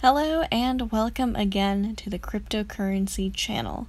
Hello and welcome again to the cryptocurrency channel.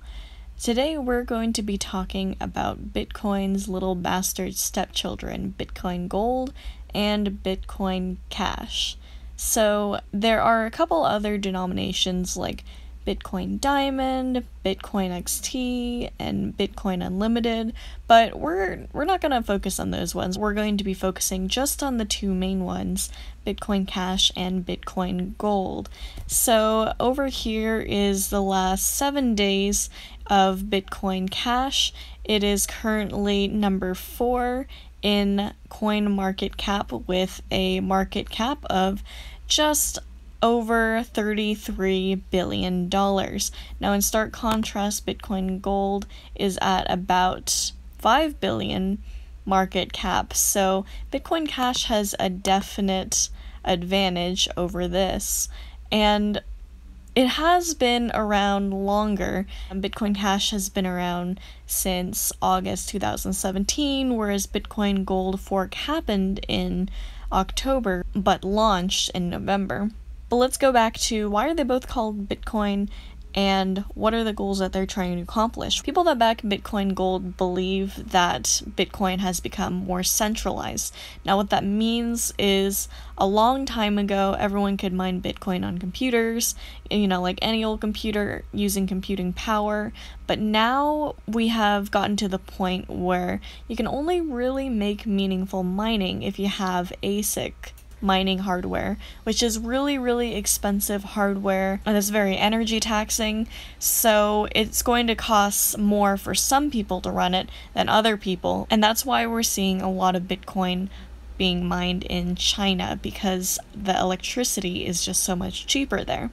Today we're going to be talking about Bitcoin's little bastard stepchildren, Bitcoin Gold and Bitcoin Cash. So there are a couple other denominations like Bitcoin Diamond, Bitcoin XT, and Bitcoin Unlimited, but we're not going to focus on those ones. We're going to be focusing just on the two main ones, Bitcoin Cash and Bitcoin Gold. So over here is the last 7 days of Bitcoin Cash. It is currently number 4 in coin market cap with a market cap of just over $33 billion. Now in stark contrast, Bitcoin Gold is at about $5 billion market cap, so Bitcoin Cash has a definite advantage over this, and it has been around longer. Bitcoin Cash has been around since August 2017, whereas Bitcoin Gold fork happened in October but launched in November. But let's go back to why are they both called Bitcoin and what are the goals that they're trying to accomplish. People that back Bitcoin Gold believe that Bitcoin has become more centralized. Now what that means is a long time ago everyone could mine Bitcoin on computers, like any old computer using computing power, but now we have gotten to the point where you can only really make meaningful mining if you have ASIC mining hardware, which is really expensive hardware and it's very energy taxing, so it's going to cost more for some people to run it than other people, and that's why we're seeing a lot of Bitcoin being mined in China, because the electricity is just so much cheaper there.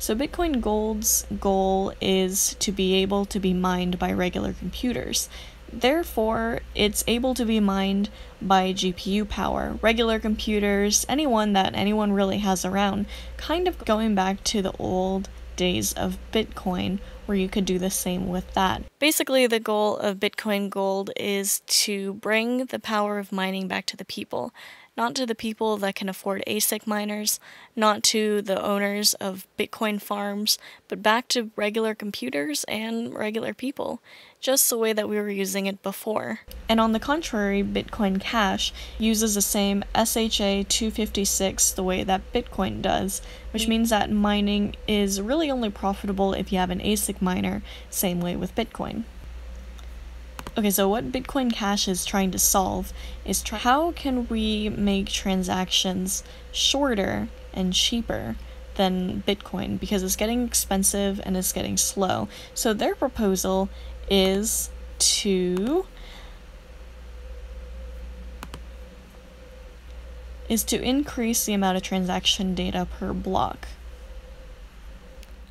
So Bitcoin Gold's goal is to be able to be mined by regular computers. Therefore, it's able to be mined by GPU power, regular computers, anyone that anyone really has around, kind of going back to the old days of Bitcoin, where you could do the same with that. Basically, the goal of Bitcoin Gold is to bring the power of mining back to the people. Not to the people that can afford ASIC miners, not to the owners of Bitcoin farms, but back to regular computers and regular people, just the way that we were using it before. And on the contrary, Bitcoin Cash uses the same SHA-256 the way that Bitcoin does, which means that mining is really only profitable if you have an ASIC miner, same way with Bitcoin. Okay, so what Bitcoin Cash is trying to solve is how can we make transactions shorter and cheaper than Bitcoin, because it's getting expensive and it's getting slow. So their proposal is to increase the amount of transaction data per block.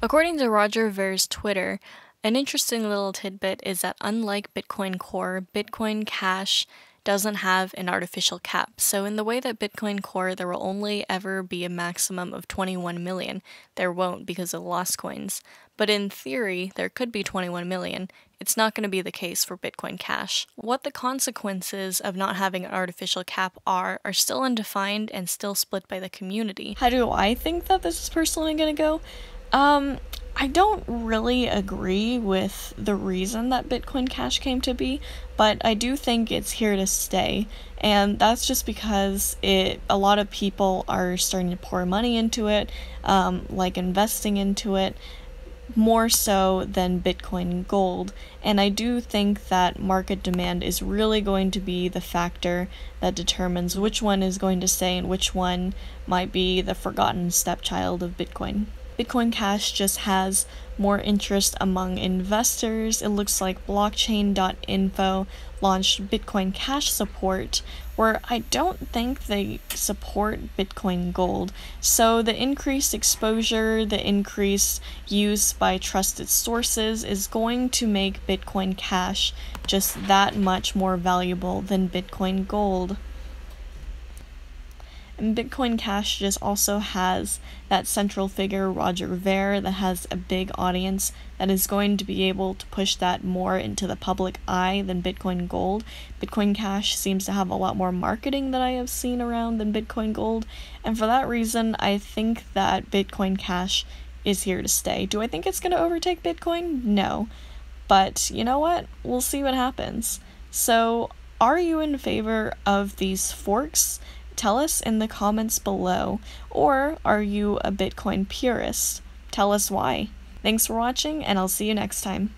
According to Roger Ver's Twitter, an interesting little tidbit is that unlike Bitcoin Core, Bitcoin Cash doesn't have an artificial cap. So in the way that Bitcoin Core, there will only ever be a maximum of 21 million. There won't because of lost coins. But in theory, there could be 21 million. It's not going to be the case for Bitcoin Cash. What the consequences of not having an artificial cap are still undefined and still split by the community. How do I think that this is personally going to go? I don't really agree with the reason that Bitcoin Cash came to be, but I do think it's here to stay, and that's just because a lot of people are starting to pour money into it, like investing into it, more so than Bitcoin Gold, and I do think that market demand is really going to be the factor that determines which one is going to stay and which one might be the forgotten stepchild of Bitcoin. Bitcoin Cash just has more interest among investors. It looks like blockchain.info launched Bitcoin Cash support, where I don't think they support Bitcoin Gold. So the increased exposure, the increased use by trusted sources is going to make Bitcoin Cash just that much more valuable than Bitcoin Gold. And Bitcoin Cash just also has that central figure, Roger Ver, that has a big audience that is going to be able to push that more into the public eye than Bitcoin Gold. Bitcoin Cash seems to have a lot more marketing that I have seen around than Bitcoin Gold, and for that reason, I think that Bitcoin Cash is here to stay. Do I think it's going to overtake Bitcoin? No. But you know what? We'll see what happens. So, are you in favor of these forks? Tell us in the comments below. Or are you a Bitcoin purist? Tell us why. Thanks for watching, and I'll see you next time.